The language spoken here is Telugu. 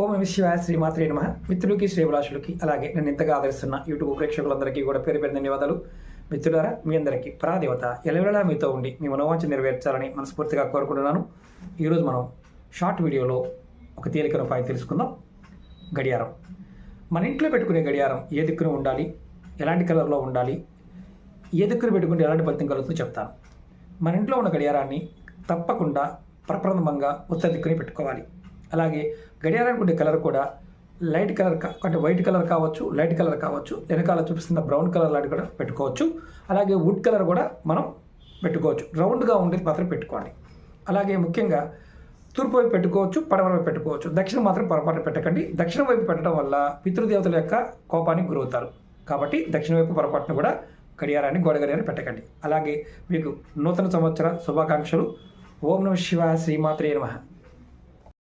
ఓం నమః శివాయ శ్రీమాత్రే నమః. మిత్రులకి శ్రేభిలాషులకి అలాగే నన్ను ఇంతగా ఆదరిస్తున్న యూట్యూబ్ ప్రేక్షకులందరికీ కూడా పేరు పేరు ధన్యవాదాలు. మిత్రులారా, మీ అందరికీ పరాదేవత ఎలవేళలా మీతో ఉండి మీ మనోవాంఛ నెరవేర్చాలని మనస్ఫూర్తిగా కోరుకుంటున్నాను. ఈరోజు మనం షార్ట్ వీడియోలో ఒక తేలికైన ఉపాయం తెలుసుకుందాం. గడియారం. మన ఇంట్లో పెట్టుకునే గడియారం ఏ దిక్కున ఉండాలి, ఎలాంటి కలర్లో ఉండాలి, ఏ దిక్కున పెట్టుకుంటే ఎలాంటి ఫలితం కలుగుతుందో చెప్తాను. మన ఇంట్లో ఉన్న గడియారాన్ని తప్పకుండా ప్రప్రథమంగా ఉత్తర దిక్కుని పెట్టుకోవాలి. అలాగే గడియారానికి ఉండే కలర్ కూడా లైట్ కలర్ అంటే వైట్ కలర్ కావచ్చు, లైట్ కలర్ కావచ్చు, వెనకాల చూపిస్తున్న బ్రౌన్ కలర్ లాంటి కూడా పెట్టుకోవచ్చు. అలాగే వుడ్ కలర్ కూడా మనం పెట్టుకోవచ్చు. రౌండ్గా ఉండేది మాత్రం పెట్టుకోండి. అలాగే ముఖ్యంగా తూర్పు వైపు పెట్టుకోవచ్చు, పడమర వైపు పెట్టుకోవచ్చు. దక్షిణం మాత్రం పొరపాటు పెట్టకండి. దక్షిణం వైపు పెట్టడం వల్ల పితృదేవతల యొక్క కోపానికి గురవుతారు. కాబట్టి దక్షిణ వైపు పొరపాటును కూడా గడియారాన్ని గోడ గడియారాన్ని పెట్టకండి. అలాగే మీకు నూతన సంవత్సర శుభాకాంక్షలు. ఓం నమః శివాయ శ్రీమాత్రే నమః.